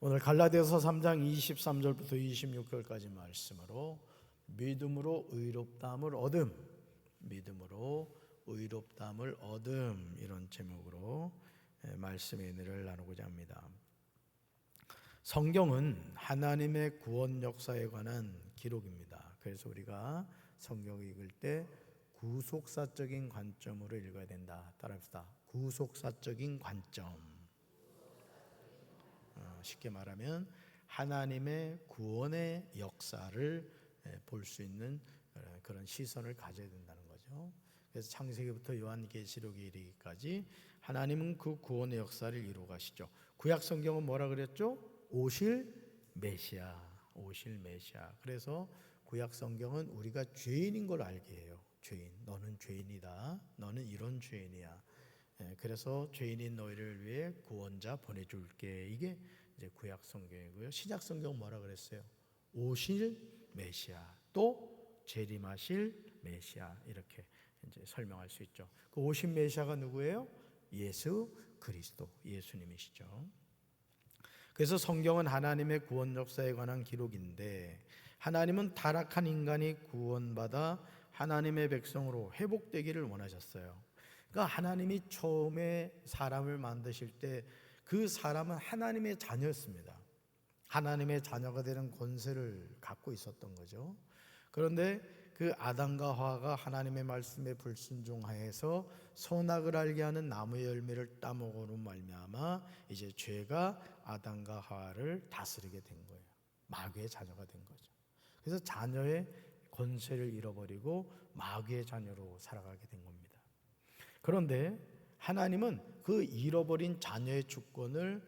오늘 갈라디아서 3장 23절부터 26절까지 말씀으로 믿음으로 의롭다함을 얻음, 믿음으로 의롭다함을 얻음, 이런 제목으로 말씀의 은혜를 나누고자 합니다. 성경은 하나님의 구원 역사에 관한 기록입니다. 그래서 우리가 성경을 읽을 때 구속사적인 관점으로 읽어야 된다. 따라합시다. 구속사적인 관점. 쉽게 말하면 하나님의 구원의 역사를 볼 수 있는 그런 시선을 가져야 된다는 거죠. 그래서 창세기부터 요한계시록에 이르기까지 하나님은 그 구원의 역사를 이루어 가시죠. 구약 성경은 뭐라 그랬죠? 오실 메시아, 오실 메시아. 그래서 구약 성경은 우리가 죄인인 걸 알게 해요. 죄인, 너는 죄인이다. 너는 이런 죄인이야. 그래서 죄인인 너희를 위해 구원자 보내줄게. 이게 이제 구약 성경이고요. 신약 성경은 뭐라 그랬어요? 오실 메시아, 또 재림하실 메시아, 이렇게 이제 설명할 수 있죠. 그 오신 메시아가 누구예요? 예수 그리스도, 예수님이시죠. 그래서 성경은 하나님의 구원 역사에 관한 기록인데, 하나님은 타락한 인간이 구원받아 하나님의 백성으로 회복되기를 원하셨어요. 그러니까 하나님이 처음에 사람을 만드실 때 그 사람은 하나님의 자녀였습니다. 하나님의 자녀가 되는 권세를 갖고 있었던 거죠. 그런데 그 아담과 하와가 하나님의 말씀에 불순종하여서 선악을 알게 하는 나무의 열매를 따먹으로 말미암아 이제 죄가 아담과 하와를 다스리게 된 거예요. 마귀의 자녀가 된 거죠. 그래서 자녀의 권세를 잃어버리고 마귀의 자녀로 살아가게 된 겁니다. 그런데 하나님은 그 잃어버린 자녀의 주권을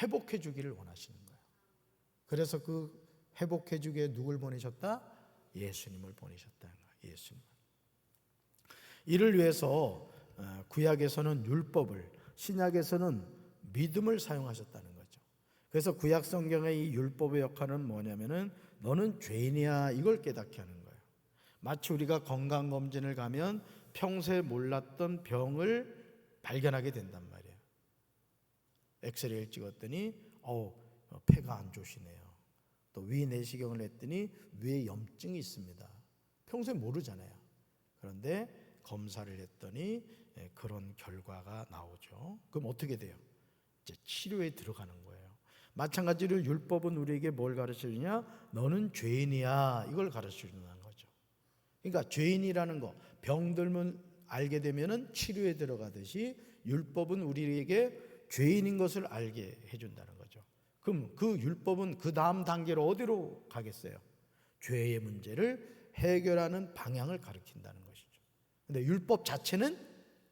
회복해 주기를 원하시는 거예요. 그래서 그 회복해 주기에 누굴 보내셨다? 예수님을 보내셨다는 거예요. 예수님. 이를 위해서 구약에서는 율법을, 신약에서는 믿음을 사용하셨다는 거죠. 그래서 구약 성경의 이 율법의 역할은 뭐냐면은 너는 죄인이야, 이걸 깨닫게 하는 거예요. 마치 우리가 건강검진을 가면 평소에 몰랐던 병을 발견하게 된단 말이에요. 엑스레이를 찍었더니 폐가 안 좋으시네요. 또 위 내시경을 했더니 위에 염증이 있습니다. 평소에 모르잖아요. 그런데 검사를 했더니 그런 결과가 나오죠. 그럼 어떻게 돼요? 이제 치료에 들어가는 거예요. 마찬가지로 율법은 우리에게 뭘 가르쳐주냐? 너는 죄인이야, 이걸 가르쳐주는 거죠. 그러니까 죄인이라는 거, 병들면 알게 되면은 치료에 들어가듯이 율법은 우리에게 죄인인 것을 알게 해준다는 거죠. 그럼 그 율법은 그 다음 단계로 어디로 가겠어요? 죄의 문제를 해결하는 방향을 가리킨다는 것이죠. 근데 율법 자체는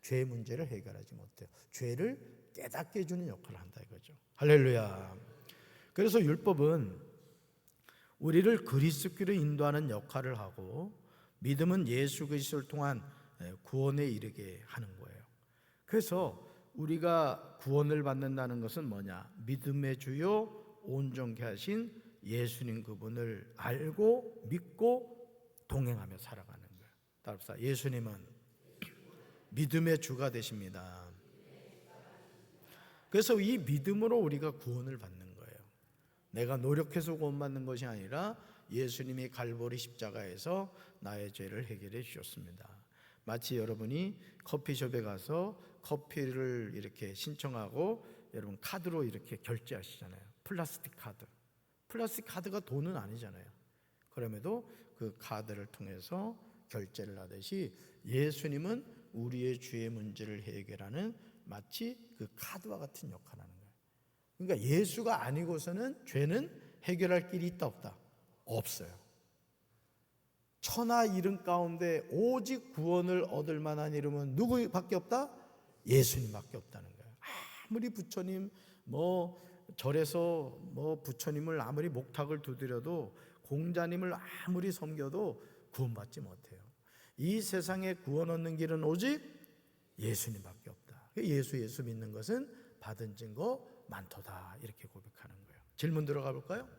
죄의 문제를 해결하지 못해요. 죄를 깨닫게 해주는 역할을 한다 이거죠. 할렐루야. 그래서 율법은 우리를 그리스도로 인도하는 역할을 하고, 믿음은 예수 그리스도를 통한 구원에 이르게 하는 거예요. 그래서 우리가 구원을 받는다는 것은 뭐냐? 믿음의 주요 온전케 하신 예수님 그분을 알고 믿고 동행하며 살아가는 거예요. 따라합시다. 예수님은 믿음의 주가 되십니다. 그래서 이 믿음으로 우리가 구원을 받는 거예요. 내가 노력해서 구원받는 것이 아니라 예수님이 갈보리 십자가에서 나의 죄를 해결해 주셨습니다. 마치 여러분이 커피숍에 가서 커피를 이렇게 신청하고 여러분 카드로 이렇게 결제하시잖아요. 플라스틱 카드. 플라스틱 카드가 돈은 아니잖아요. 그럼에도 그 카드를 통해서 결제를 하듯이 예수님은 우리의 죄의 문제를 해결하는 마치 그 카드와 같은 역할을 하는 거예요. 그러니까 예수가 아니고서는 죄는 해결할 길이 있다 없다? 없어요. 천하 이름 가운데 오직 구원을 얻을 만한 이름은 누구밖에 없다? 예수님밖에 없다는 거예요. 아무리 부처님 절에서 부처님을 아무리 목탁을 두드려도, 공자님을 아무리 섬겨도 구원받지 못해요. 이 세상에 구원 얻는 길은 오직 예수님밖에 없다. 예수 믿는 것은 받은 증거 많도다, 이렇게 고백하는 거예요. 질문 들어가 볼까요?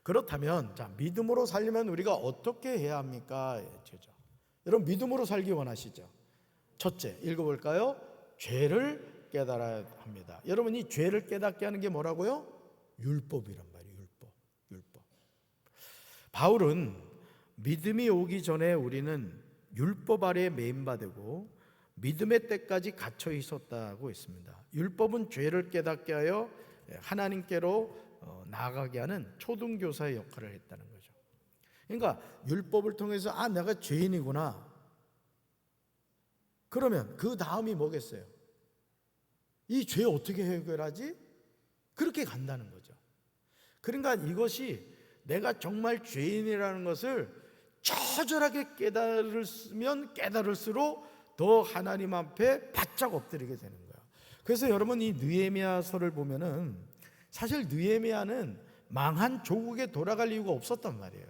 그렇다면 믿음으로 살려면 우리가 어떻게 해야 합니까? 여러분 믿음으로 살기 원하시죠? 첫째, 읽어볼까요? 죄를 깨달아야 합니다. 여러분 이 죄를 깨닫게 하는 게 뭐라고요? 율법이란 말이에요. 율법. 바울은 믿음이 오기 전에 우리는 율법 아래에 매인바되고 믿음의 때까지 갇혀 있었다고 했습니다. 율법은 죄를 깨닫게 하여 하나님께로 나아가게 하는 초등교사의 역할을 했다는 거죠. 그러니까 율법을 통해서 내가 죄인이구나. 그러면 그 다음이 뭐겠어요? 이 죄 어떻게 해결하지? 그렇게 간다는 거죠. 그러니까 이것이 내가 정말 죄인이라는 것을 처절하게 깨달으면 깨달을수록 더 하나님 앞에 바짝 엎드리게 되는 거예요. 그래서 여러분 이 느헤미야서를 보면은 사실 느헤미야는 망한 조국에 돌아갈 이유가 없었단 말이에요.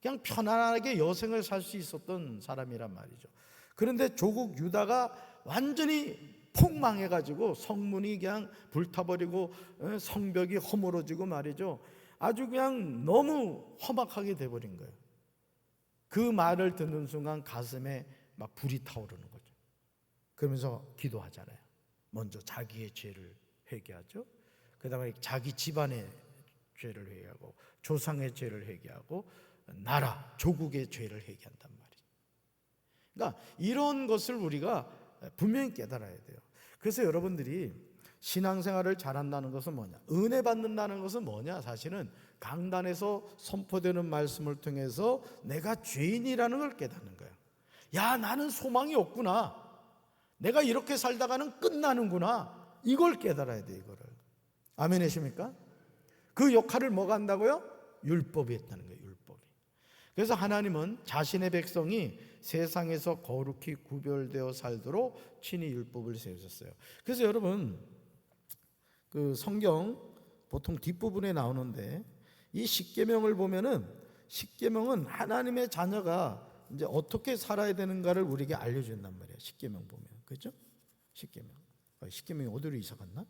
그냥 편안하게 여생을 살 수 있었던 사람이란 말이죠. 그런데 조국 유다가 완전히 폭망해가지고 성문이 그냥 불타버리고 성벽이 허물어지고 말이죠. 아주 그냥 너무 험악하게 돼버린 거예요. 그 말을 듣는 순간 가슴에 막 불이 타오르는 거죠. 그러면서 기도하잖아요. 먼저 자기의 죄를 회개하죠. 그 다음에 자기 집안의 죄를 회개하고 조상의 죄를 회개하고 나라, 조국의 죄를 회개한단 말이죠. 그러니까 이런 것을 우리가 분명히 깨달아야 돼요. 그래서 여러분들이 신앙생활을 잘한다는 것은 뭐냐? 은혜 받는다는 것은 뭐냐? 사실은 강단에서 선포되는 말씀을 통해서 내가 죄인이라는 걸 깨닫는 거예요. 야, 나는 소망이 없구나. 내가 이렇게 살다가는 끝나는구나. 이걸 깨달아야 돼, 이거를. 아멘이십니까? 그 역할을 뭐가 한다고요? 율법이 했다는 거예요, 율법이. 그래서 하나님은 자신의 백성이 세상에서 거룩히 구별되어 살도록 친히 율법을 세우셨어요. 그래서 여러분, 그 성경 보통 뒷부분에 나오는데 이 십계명을 보면은 십계명은 하나님의 자녀가 이제 어떻게 살아야 되는가를 우리에게 알려준단 말이에요. 십계명 보면, 그렇죠? 십계명이 어디로 이사 갔나?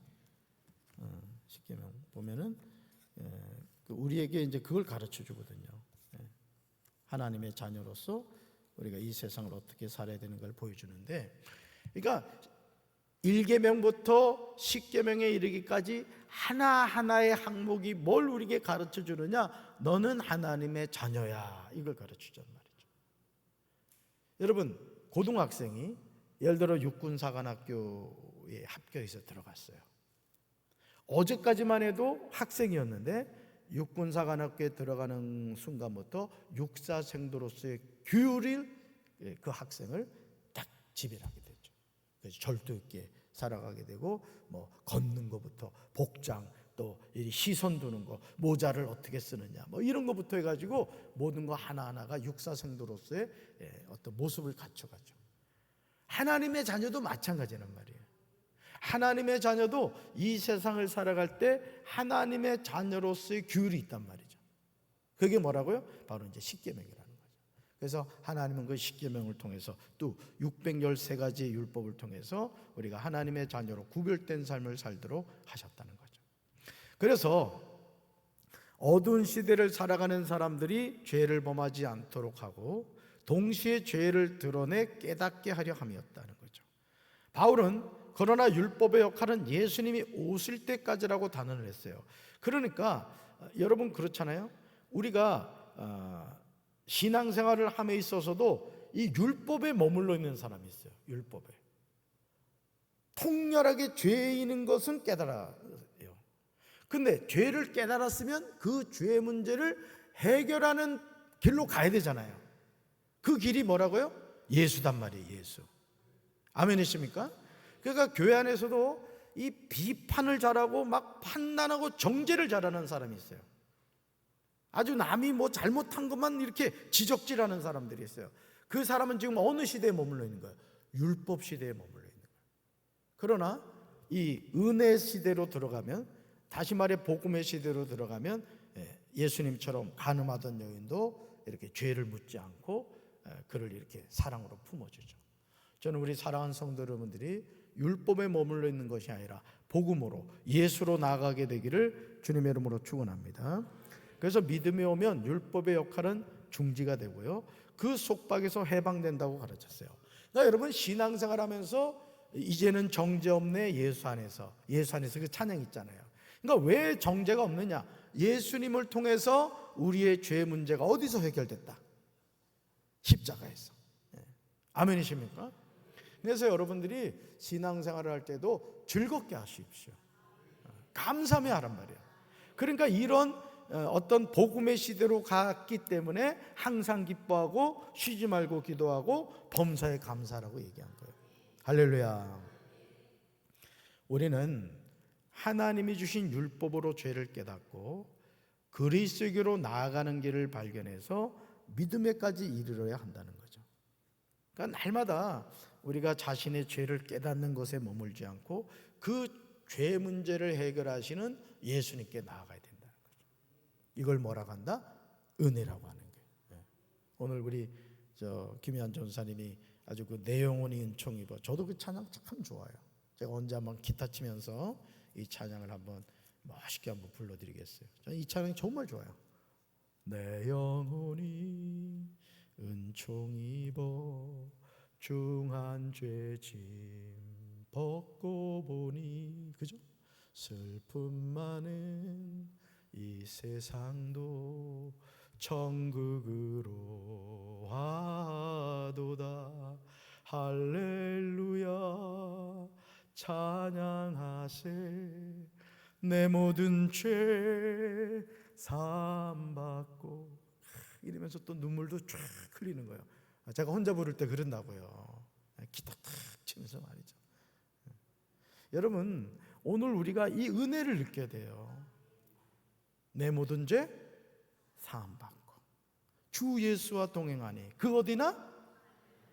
십계명 보면은 우리에게 이제 그걸 가르쳐 주거든요. 하나님의 자녀로서 우리가 이 세상을 어떻게 살아야 되는 걸 보여주는데, 그러니까 1계명부터 10계명에 이르기까지 하나하나의 항목이 뭘 우리에게 가르쳐 주느냐? 너는 하나님의 자녀야. 이걸 가르쳐 주단 말이죠. 여러분, 고등학생이 예를 들어 육군사관학교에 합격해서 들어갔어요. 어제까지만 해도 학생이었는데 육군사관학교에 들어가는 순간부터 육사생도로서의 규율을 그 학생을 딱 지배하게 됐죠. 그래서 절도 있게 살아가게 되고 뭐 걷는 것부터 복장 또 시선 두는 거 모자를 어떻게 쓰느냐 뭐 이런 것부터 해가지고 모든 거 하나하나가 육사생도로서의 어떤 모습을 갖춰가죠. 하나님의 자녀도 마찬가지란 말이에요. 하나님의 자녀도 이 세상을 살아갈 때 하나님의 자녀로서의 규율이 있단 말이죠. 그게 뭐라고요? 바로 이제 십계명이라는 거죠. 그래서 하나님은 그 십계명을 통해서 또 613가지의 율법을 통해서 우리가 하나님의 자녀로 구별된 삶을 살도록 하셨다는 거죠. 그래서 어두운 시대를 살아가는 사람들이 죄를 범하지 않도록 하고 동시에 죄를 드러내 깨닫게 하려 함이었다는 거죠. 바울은 그러나 율법의 역할은 예수님이 오실 때까지라고 단언을 했어요. 그러니까 여러분 그렇잖아요. 우리가 신앙생활을 함에 있어서도 이 율법에 머물러 있는 사람이 있어요. 율법에 통렬하게 죄인인 것은 깨달아요. 근데 죄를 깨달았으면 그 죄의 문제를 해결하는 길로 가야 되잖아요. 그 길이 뭐라고요? 예수단 말이에요. 예수. 아멘이십니까? 그러니까 교회 안에서도 이 비판을 잘하고 막 판단하고 정죄를 잘하는 사람이 있어요. 아주 남이 뭐 잘못한 것만 이렇게 지적질하는 사람들이 있어요. 그 사람은 지금 어느 시대에 머물러 있는 거예요? 율법 시대에 머물러 있는 거예요. 그러나 이 은혜 시대로 들어가면, 다시 말해 복음의 시대로 들어가면 예수님처럼 간음하던 여인도 이렇게 죄를 묻지 않고 그를 이렇게 사랑으로 품어주죠. 저는 우리 사랑하는 성도 여러분들이 율법에 머물러 있는 것이 아니라 복음으로 예수로 나아가게 되기를 주님의 이름으로 축원합니다. 그래서 믿음이 오면 율법의 역할은 중지가 되고요, 그 속박에서 해방된다고 가르쳤어요. 그러니까 여러분 신앙생활하면서 이제는 정죄 없네 예수 안에서 그 찬양 있잖아요. 그러니까 왜 정죄가 없느냐? 예수님을 통해서 우리의 죄 문제가 어디서 해결됐다? 십자가에서. 아멘이십니까? 그래서 여러분들이 신앙생활을 할 때도 즐겁게 하십시오. 감사하며 하란 말이에요. 그러니까 이런 어떤 복음의 시대로 갔기 때문에 항상 기뻐하고 쉬지 말고 기도하고 범사에 감사라고 얘기한 거예요. 할렐루야. 우리는 하나님이 주신 율법으로 죄를 깨닫고 그리스도에게로 나아가는 길을 발견해서 믿음에까지 이르러야 한다는 거죠. 그러니까 날마다 우리가 자신의 죄를 깨닫는 것에 머물지 않고 그 죄 문제를 해결하시는 예수님께 나아가야 된다는 거죠. 이걸 뭐라고 한다? 은혜라고 하는 거예요. 오늘 우리 김현 전사님이 아주 그 내용원이 은총 입어. 저도 그 찬양 참 좋아요. 제가 언제 한번 기타 치면서 이 찬양을 한번 멋있게 한번 불러드리겠어요. 저는 이 찬양이 정말 좋아요. 내 영혼이 은총 입어 중한 죄짐 벗고 보니, 그죠? 슬픔 많은 이 세상도 천국으로 하도다. 할렐루야 찬양하세. 내 모든 죄 사함받고, 이러면서 또 눈물도 쫙 흘리는 거예요. 제가 혼자 부를 때 그런다고요. 기타 탁 치면서 말이죠. 여러분, 오늘 우리가 이 은혜를 느껴야 돼요. 내 모든 죄 사함받고 주 예수와 동행하니 그 어디나?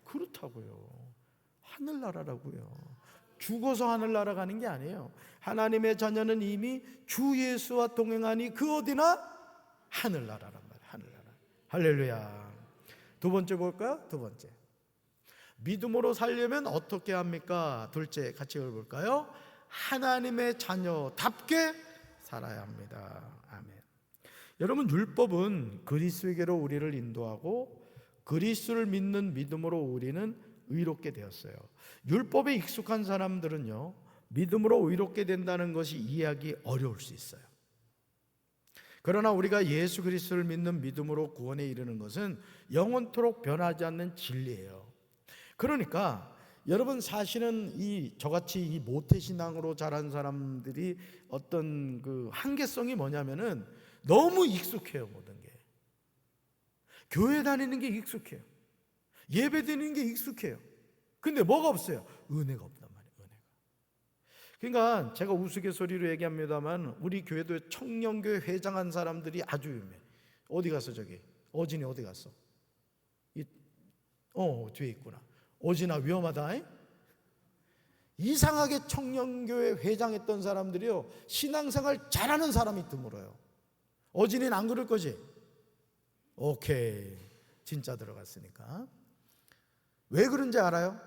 그렇다고요. 하늘나라라고요. 죽어서 하늘나라 가는 게 아니에요. 하나님의 자녀는 이미 주 예수와 동행하니 그 어디나? 하늘나라란 말이에요. 하늘나라. 할렐루야. 두 번째 볼까요? 두 번째, 믿음으로 살려면 어떻게 합니까? 둘째, 같이 읽어볼까요? 하나님의 자녀답게 살아야 합니다. 아멘. 여러분, 율법은 그리스도에게로 우리를 인도하고 그리스도를 믿는 믿음으로 우리는 의롭게 되었어요. 율법에 익숙한 사람들은요, 믿음으로 의롭게 된다는 것이 이해하기 어려울 수 있어요. 그러나 우리가 예수 그리스도를 믿는 믿음으로 구원에 이르는 것은 영원토록 변하지 않는 진리예요. 그러니까 여러분, 사실은 저같이 이 모태신앙으로 자란 사람들이 어떤 그 한계성이 뭐냐면은 너무 익숙해요. 모든 게 교회 다니는 게 익숙해요. 예배 드리는 게 익숙해요. 근데 뭐가 없어요? 은혜가 없단 말이에요. 은혜가. 그러니까 제가 우스갯소리로 얘기합니다만 우리 교회도 청년교회 회장한 사람들이 아주 유명해. 어디 갔어? 저기 어진이 어디 갔어? 뒤에 있구나. 어진아 위험하다. 이상하게 청년교회 회장했던 사람들이요, 신앙생활 잘하는 사람이 드물어요. 어진이는 안 그럴 거지? 오케이, 진짜 들어갔으니까. 왜 그런지 알아요?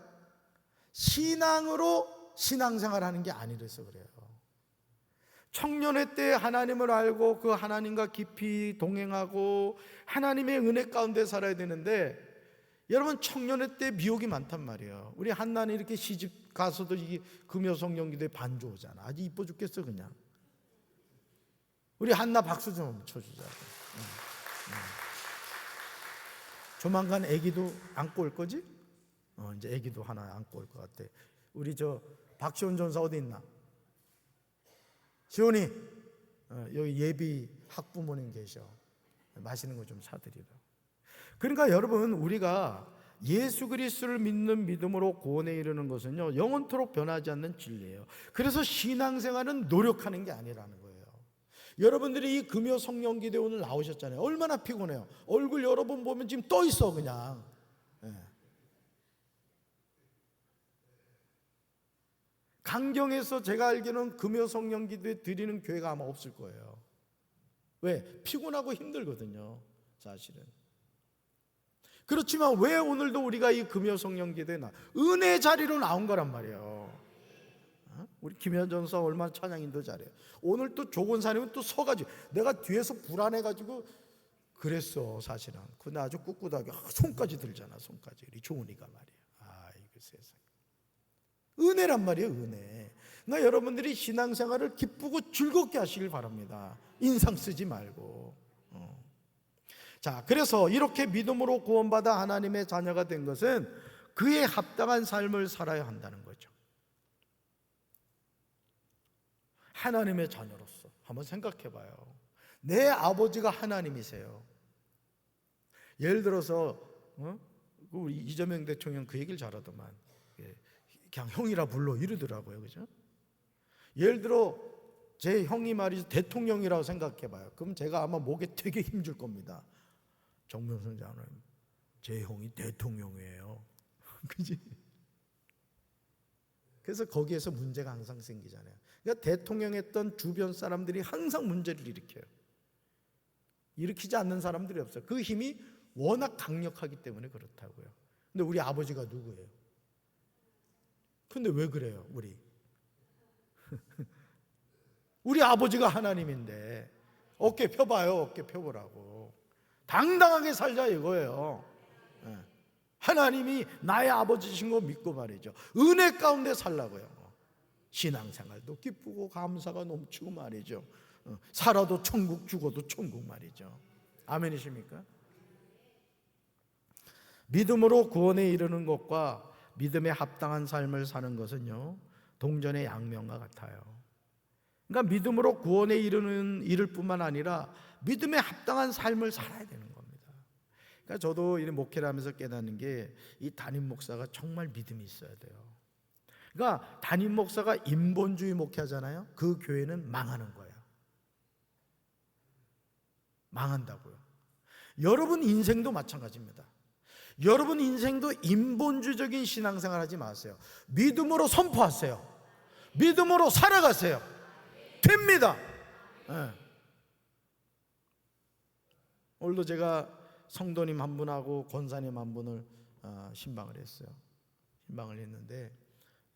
신앙으로 신앙생활 하는 게 아니라서 그래요. 청년회 때 하나님을 알고 그 하나님과 깊이 동행하고 하나님의 은혜 가운데 살아야 되는데, 여러분, 청년회 때 미혹이 많단 말이에요. 우리 한나는 이렇게 시집 가서도 이게 금요성령기도에 반주오잖아. 아주 이뻐 죽겠어 그냥. 우리 한나 박수 좀 쳐주자. 조만간 애기도 안고 올 거지? 이제 애기도 하나 안고 올 것 같아. 우리 박시온 전사 어디 있나? 시온이 여기 예비 학부모님 계셔. 맛있는 거 좀 사드리라. 그러니까 여러분, 우리가 예수 그리스도를 믿는 믿음으로 구원에 이르는 것은요, 영원토록 변하지 않는 진리예요. 그래서 신앙생활은 노력하는 게 아니라는 거예요. 여러분들이 이 금요 성령기도에 오늘 나오셨잖아요. 얼마나 피곤해요. 얼굴 여러분 보면 지금 떠 있어 그냥. 강경에서 제가 알기로는 금요 성령기도에 드리는 교회가 아마 없을 거예요. 왜? 피곤하고 힘들거든요, 사실은. 그렇지만 왜 오늘도 우리가 이 금요 성령기도에 은혜 자리로 나온 거란 말이에요. 우리 김현 전사 얼마나 찬양인도 잘해요. 오늘 또 조건사님은 또 서가지고, 내가 뒤에서 불안해가지고 그랬어 사실은. 근데 아주 꿋꿋하게 손까지 들잖아. 손까지. 우리 조은이가 말이에요. 이거 세상에 은혜란 말이에요. 은혜. 그러니까 여러분들이 신앙생활을 기쁘고 즐겁게 하시길 바랍니다. 인상 쓰지 말고. 자, 그래서 이렇게 믿음으로 구원받아 하나님의 자녀가 된 것은 그에 합당한 삶을 살아야 한다는 거죠. 하나님의 자녀로서 한번 생각해 봐요. 내 아버지가 하나님이세요. 예를 들어서 우리 이재명 대통령 그 얘기를 잘하더만, 그냥 형이라 불러 이러더라고요. 그죠? 예를 들어 제 형이 말이죠, 대통령이라고 생각해 봐요. 그럼 제가 아마 목에 되게 힘줄 겁니다. 정명선 장로님, 제 형이 대통령이에요. 그지? 그래서 거기에서 문제가 항상 생기잖아요. 그러니까 대통령 했던 주변 사람들이 항상 문제를 일으켜요. 일으키지 않는 사람들이 없어요. 그 힘이 워낙 강력하기 때문에 그렇다고요. 근데 우리 아버지가 누구예요? 근데 왜 그래요, 우리? 우리 아버지가 하나님인데 어깨 펴봐요. 어깨 펴보라고. 당당하게 살자 이거예요. 하나님이 나의 아버지신 거 믿고 말이죠. 은혜 가운데 살라고요. 신앙생활도 기쁘고 감사가 넘치고 말이죠. 살아도 천국, 죽어도 천국 말이죠. 아멘이십니까? 믿음으로 구원에 이르는 것과 믿음에 합당한 삶을 사는 것은요, 동전의 양면과 같아요. 그러니까 믿음으로 구원에 이를 뿐만 아니라 믿음에 합당한 삶을 살아야 되는 겁니다. 그러니까 저도 이 목회를 하면서 깨닫는 게, 이 담임 목사가 정말 믿음이 있어야 돼요. 그러니까 담임 목사가 인본주의 목회하잖아요. 그 교회는 망하는 거예요. 망한다고요. 여러분 인생도 마찬가지입니다. 여러분 인생도 인본주의적인 신앙생활 하지 마세요. 믿음으로 선포하세요. 믿음으로 살아가세요. 됩니다. 네. 오늘도 제가 성도님 한 분하고 권사님 한 분을 신방을 했어요. 신방을 했는데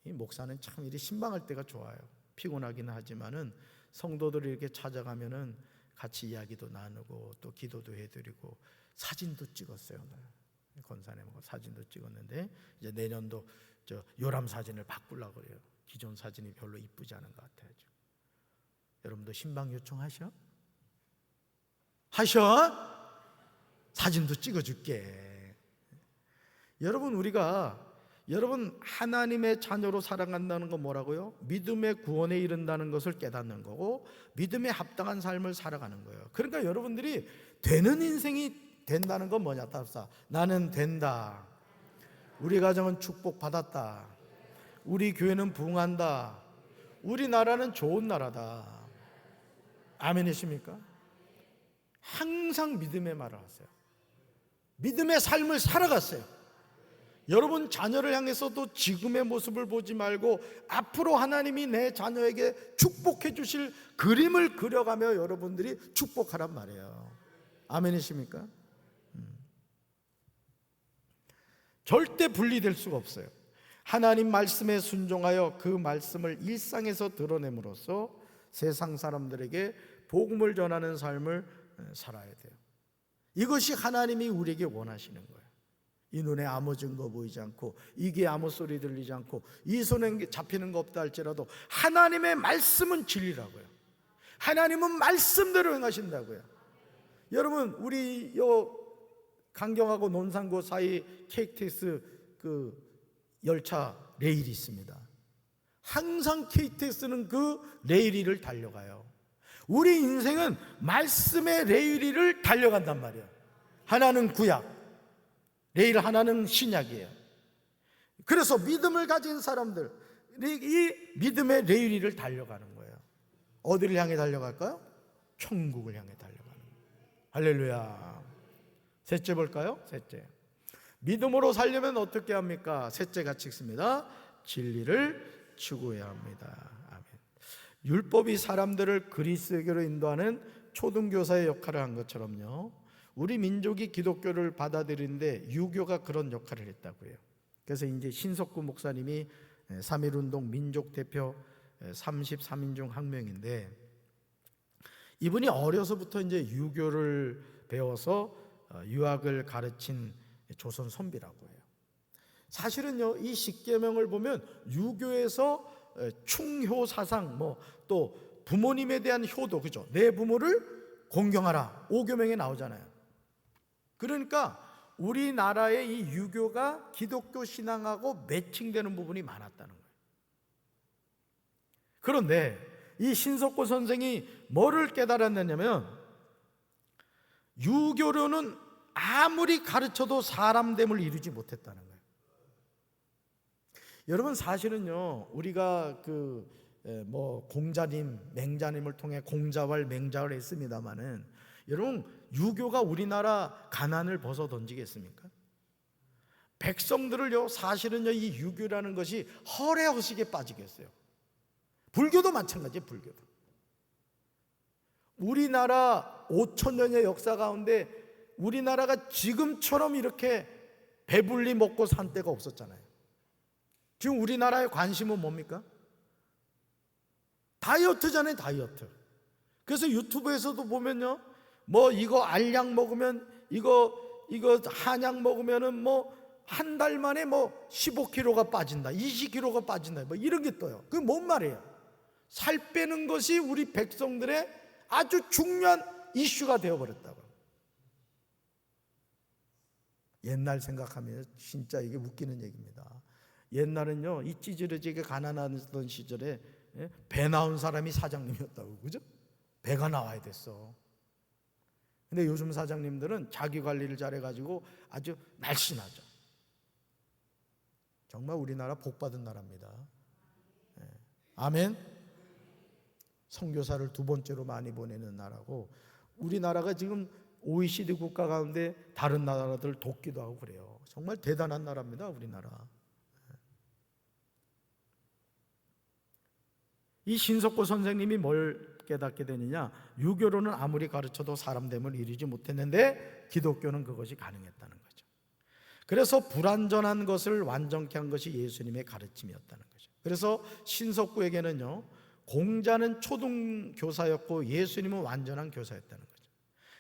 이 목사는 참 이리 신방할 때가 좋아요. 피곤하긴 하지만은 성도들이 이렇게 찾아가면은 같이 이야기도 나누고 또 기도도 해드리고 사진도 찍었어요. 오늘 권사님하고 사진도 찍었는데 이제 내년도 저 요람 사진을 바꾸려고 그래요. 기존 사진이 별로 이쁘지 않은 것 같아요. 여러분도 신방 요청하셔? 하셔? 사진도 찍어줄게. 여러분, 여러분 하나님의 자녀로 살아간다는 건 뭐라고요? 믿음의 구원에 이른다는 것을 깨닫는 거고 믿음에 합당한 삶을 살아가는 거예요. 그러니까 여러분들이 되는 인생이 된다는 건 뭐냐? 답사. 나는 된다. 우리 가정은 축복받았다. 우리 교회는 부흥한다. 우리나라는 좋은 나라다. 아멘이십니까? 항상 믿음의 말을 하세요. 믿음의 삶을 살아갔어요. 여러분 자녀를 향해서도 지금의 모습을 보지 말고 앞으로 하나님이 내 자녀에게 축복해 주실 그림을 그려가며 여러분들이 축복하란 말이에요. 아멘이십니까? 절대 분리될 수가 없어요. 하나님 말씀에 순종하여 그 말씀을 일상에서 드러냄으로써 세상 사람들에게 복음을 전하는 삶을 살아야 돼요. 이것이 하나님이 우리에게 원하시는 거예요. 이 눈에 아무 증거 보이지 않고 이 귀에 아무 소리 들리지 않고 이 손에 잡히는 거 없다 할지라도 하나님의 말씀은 진리라고요. 하나님은 말씀대로 행하신다고요. 여러분, 우리 요 강경하고 논산고 사이 KTX 그 열차 레일이 있습니다. 항상 KTX는 그 레일 위를 달려가요. 우리 인생은 말씀의 레일 위를 달려간단 말이에요. 하나는 구약, 레일 하나는 신약이에요. 그래서 믿음을 가진 사람들, 이 믿음의 레일 위를 달려가는 거예요. 어디를 향해 달려갈까요? 천국을 향해 달려가는 거예요. 할렐루야. 셋째 볼까요? 셋째, 믿음으로 살려면 어떻게 합니까? 셋째 같이 읽습니다. 진리를 추구해야 합니다. 아멘. 율법이 사람들을 그리스도에게로 인도하는 초등교사의 역할을 한 것처럼요, 우리 민족이 기독교를 받아들이는데 유교가 그런 역할을 했다고 해요. 그래서 이제 신석구 목사님이 3.1운동 민족 대표 33인 중 한 명인데, 이분이 어려서부터 이제 유교를 배워서 유학을 가르친 조선 선비라고 해요. 사실은요, 이 십계명을 보면 유교에서 충효 사상, 또 부모님에 대한 효도, 그죠? 내 부모를 공경하라, 오교명에 나오잖아요. 그러니까 우리나라의 이 유교가 기독교 신앙하고 매칭되는 부분이 많았다는 거예요. 그런데 이 신석구 선생이 뭐를 깨달았느냐면, 유교로는 아무리 가르쳐도 사람됨을 이루지 못했다는 거예요. 여러분, 사실은요, 우리가 공자님, 맹자님을 통해 공자왈 맹자를 했습니다마는, 여러분, 유교가 우리나라 가난을 벗어 던지겠습니까? 백성들을요, 사실은요, 이 유교라는 것이 허례허식에 빠지게 했어요. 불교도 마찬가지예요. 불교도. 우리나라 5,000년의 역사 가운데 우리나라가 지금처럼 이렇게 배불리 먹고 산 때가 없었잖아요. 지금 우리나라의 관심은 뭡니까? 다이어트잖아요. 다이어트. 그래서 유튜브에서도 보면요, 이거 알약 먹으면, 이거 한약 먹으면은 한 달 만에 15kg가 빠진다, 20kg가 빠진다, 이런 게 떠요. 그게 뭔 말이에요? 살 빼는 것이 우리 백성들의 아주 중요한 이슈가 되어버렸다고. 옛날 생각하면 진짜 이게 웃기는 얘기입니다. 옛날은요, 이 찌질해지게 가난하던 시절에 배 나온 사람이 사장님이었다고, 그죠? 배가 나와야 됐어. 근데 요즘 사장님들은 자기 관리를 잘해가지고 아주 날씬하죠. 정말 우리나라 복받은 나라입니다. 아멘. 선교사를 2번째로 많이 보내는 나라고, 우리나라가 지금 OECD 국가 가운데 다른 나라들 돕기도 하고 그래요. 정말 대단한 나라입니다, 우리나라. 이 신석구 선생님이 뭘 깨닫게 되느냐? 유교로는 아무리 가르쳐도 사람됨을 이루지 못했는데 기독교는 그것이 가능했다는 거죠. 그래서 불완전한 것을 완전케 한 것이 예수님의 가르침이었다는 거죠. 그래서 신석구에게는요, 공자는 초등교사였고 예수님은 완전한 교사였다는 거죠.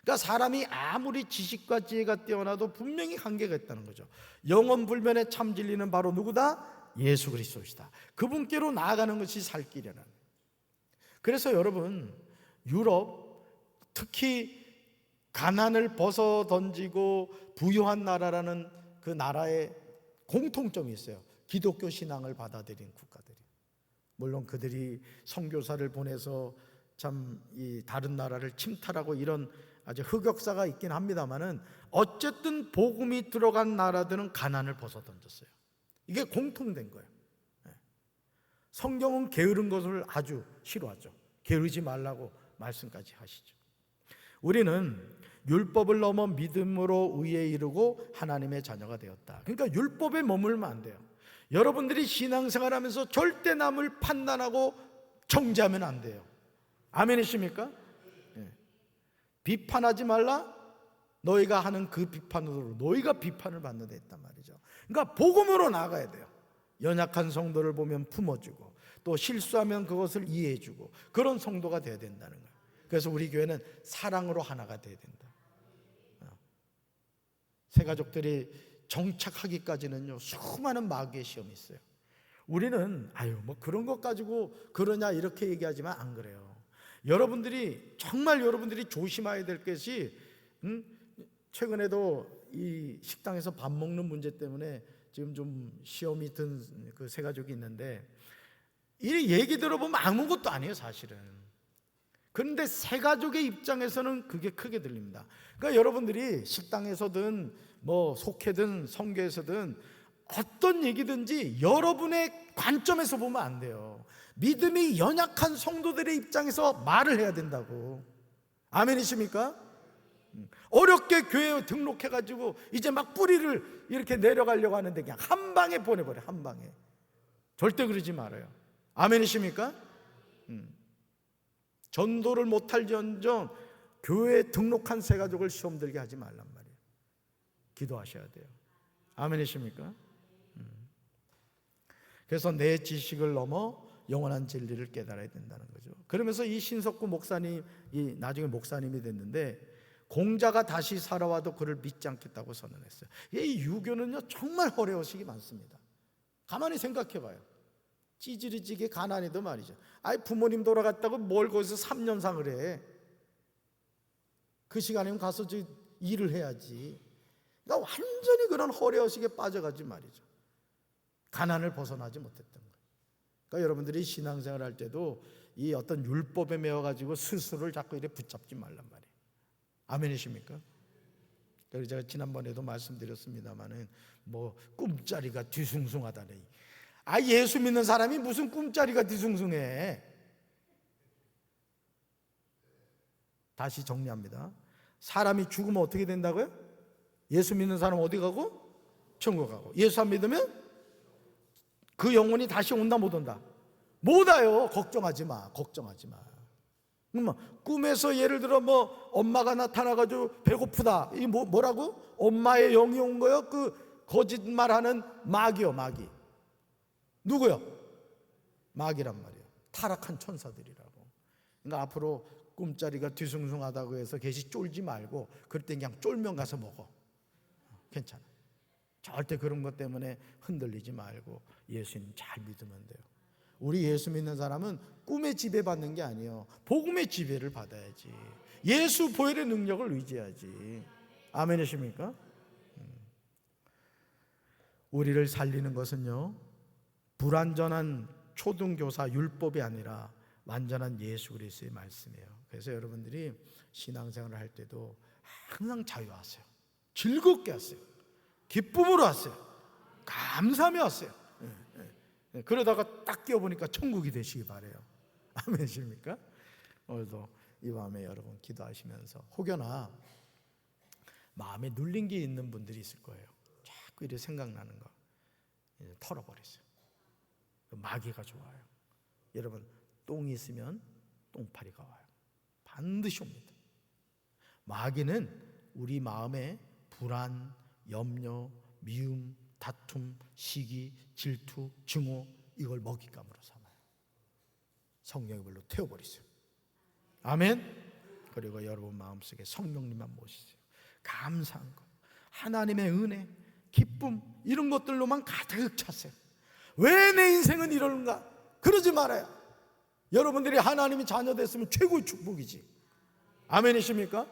그러니까 사람이 아무리 지식과 지혜가 뛰어나도 분명히 한계가 있다는 거죠. 영원불면의 참 진리는 바로 누구다? 예수 그리스도시다. 그분께로 나아가는 것이 살 길이라는 거예요. 그래서 여러분, 유럽, 특히 가난을 벗어 던지고 부유한 나라라는 그 나라의 공통점이 있어요. 기독교 신앙을 받아들인 국가들이. 물론 그들이 선교사를 보내서 참 이 다른 나라를 침탈하고 이런 아주 흑역사가 있긴 합니다만은, 어쨌든 복음이 들어간 나라들은 가난을 벗어 던졌어요. 이게 공통된 거예요. 성경은 게으른 것을 아주 싫어하죠. 게으르지 말라고 말씀까지 하시죠. 우리는 율법을 넘어 믿음으로 의에 이르고 하나님의 자녀가 되었다. 그러니까 율법에 머물면 안 돼요. 여러분들이 신앙생활하면서 절대 남을 판단하고 정죄하면 안 돼요. 아멘이십니까? 비판하지 말라. 너희가 하는 그 비판으로 너희가 비판을 받는 데 있단 말이죠. 그러니까 복음으로 나가야 돼요. 연약한 성도를 보면 품어주고, 또 실수하면 그것을 이해해주고, 그런 성도가 되어야 된다는 거예요. 그래서 우리 교회는 사랑으로 하나가 되어야 된다. 새가족들이 정착하기까지는요, 수많은 마귀의 시험이 있어요. 우리는 그런 것 가지고 그러냐 이렇게 얘기하지만 안 그래요. 정말 여러분들이 조심해야 될 것이, 최근에도 이 식당에서 밥 먹는 문제 때문에 지금 좀 시험이 든 그 새가족이 있는데, 이 얘기 들어보면 아무것도 아니에요, 사실은. 그런데 새가족의 입장에서는 그게 크게 들립니다. 그러니까 여러분들이 식당에서든 속회든 선교에서든 어떤 얘기든지 여러분의 관점에서 보면 안 돼요. 믿음이 연약한 성도들의 입장에서 말을 해야 된다고. 아멘이십니까? 어렵게 교회에 등록해가지고 이제 막 뿌리를 이렇게 내려가려고 하는데 그냥 한 방에 보내버려. 한 방에. 절대 그러지 말아요. 아멘이십니까? 전도를 못할지언정 교회에 등록한 새가족을 시험 들게 하지 말란 말이에요. 기도하셔야 돼요. 아멘이십니까? 그래서 내 지식을 넘어 영원한 진리를 깨달아야 된다는 거죠. 그러면서 이 신석구 목사님이 나중에 목사님이 됐는데, 공자가 다시 살아와도 그를 믿지 않겠다고 선언했어요. 이 유교는요, 정말 허례허식이 많습니다. 가만히 생각해 봐요. 찌질이지게 가난해도 말이죠. 아이 부모님 돌아갔다고 뭘 거기서 3년상을 해. 그 시간이면 가서 일을 해야지. 그러니까 완전히 그런 허례허식에 빠져가지 말이죠. 가난을 벗어나지 못했던 거예요. 그러니까 여러분들이 신앙생활 할 때도 이 어떤 율법에 매어가지고 스스로를 자꾸 이렇게 붙잡지 말란 말이에요. 아멘이십니까? 그래서 제가 지난번에도 말씀드렸습니다마는 뭐 꿈자리가 뒤숭숭하다니. 아, 예수 믿는 사람이 무슨 꿈자리가 뒤숭숭해. 다시 정리합니다. 사람이 죽으면 어떻게 된다고요? 예수 믿는 사람 어디 가고? 천국 가고. 예수 안 믿으면 그 영혼이 다시 온다 못 온다? 못 와요. 걱정하지 마. 걱정하지 마. 꿈에서 예를 들어 뭐 엄마가 나타나가지고 배고프다. 이 뭐라고? 엄마의 영이 온 거요? 그 거짓말하는 마귀요, 마귀. 누구요? 마귀란 말이에요. 타락한 천사들이라고. 그러니까 앞으로 꿈자리가 뒤숭숭하다고 해서 계시 쫄지 말고 그럴 땐 그냥 쫄면 가서 먹어. 괜찮아. 절대 그런 것 때문에 흔들리지 말고 예수님 잘 믿으면 돼요. 우리 예수 믿는 사람은 꿈에 지배받는 게 아니에요. 복음의 지배를 받아야지. 예수 보혈의 능력을 의지해야지. 아멘이십니까? 우리를 살리는 것은요, 불완전한 초등교사 율법이 아니라 완전한 예수 그리스도의 말씀이에요. 그래서 여러분들이 신앙생활을 할 때도 항상 자유하세요. 즐겁게 하세요. 기쁨으로 하세요. 감사하며 하세요. 그러다가 딱 끼워보니까 천국이 되시기 바라요. 아멘이십니까? 오늘도 이 밤에 여러분 기도하시면서 혹여나 마음에 눌린 게 있는 분들이 있을 거예요. 자꾸 이렇게 생각나는 거 이제 털어버리세요. 마귀가 좋아요. 여러분 똥이 있으면 똥파리가 와요. 반드시 옵니다. 마귀는 우리 마음에 불안, 염려, 미움, 다툼, 시기, 질투, 증오 이걸 먹잇감으로 삼아요. 성령의 불로 태워버리세요. 아멘. 그리고 여러분 마음속에 성령님만 모시세요. 감사한 것, 하나님의 은혜, 기쁨 이런 것들로만 가득 차세요. 왜 내 인생은 이러는가? 그러지 말아요. 여러분들이 하나님의 자녀 됐으면 최고의 축복이지. 아멘이십니까?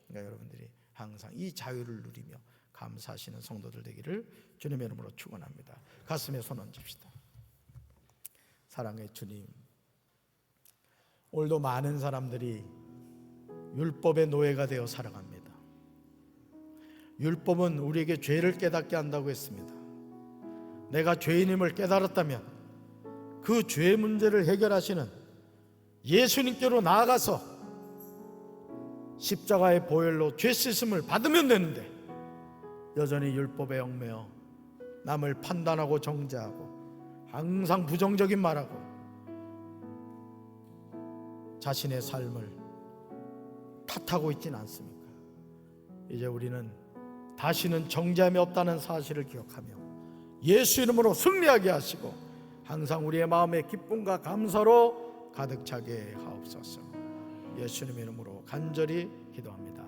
그러니까 여러분들이 항상 이 자유를 누리며 감사하시는 성도들 되기를 주님의 이름으로 축원합니다. 가슴에 손 얹읍시다. 사랑의 주님, 오늘도 많은 사람들이 율법의 노예가 되어 살아갑니다. 율법은 우리에게 죄를 깨닫게 한다고 했습니다. 내가 죄인임을 깨달았다면 그 죄 문제를 해결하시는 예수님께로 나아가서 십자가의 보혈로 죄 씻음을 받으면 되는데 여전히 율법에 얽매여 남을 판단하고 정죄하고 항상 부정적인 말하고 자신의 삶을 탓하고 있지는 않습니까? 이제 우리는 다시는 정죄함이 없다는 사실을 기억하며 예수 이름으로 승리하게 하시고 항상 우리의 마음에 기쁨과 감사로 가득 차게 하옵소서. 예수님 이름으로 간절히 기도합니다.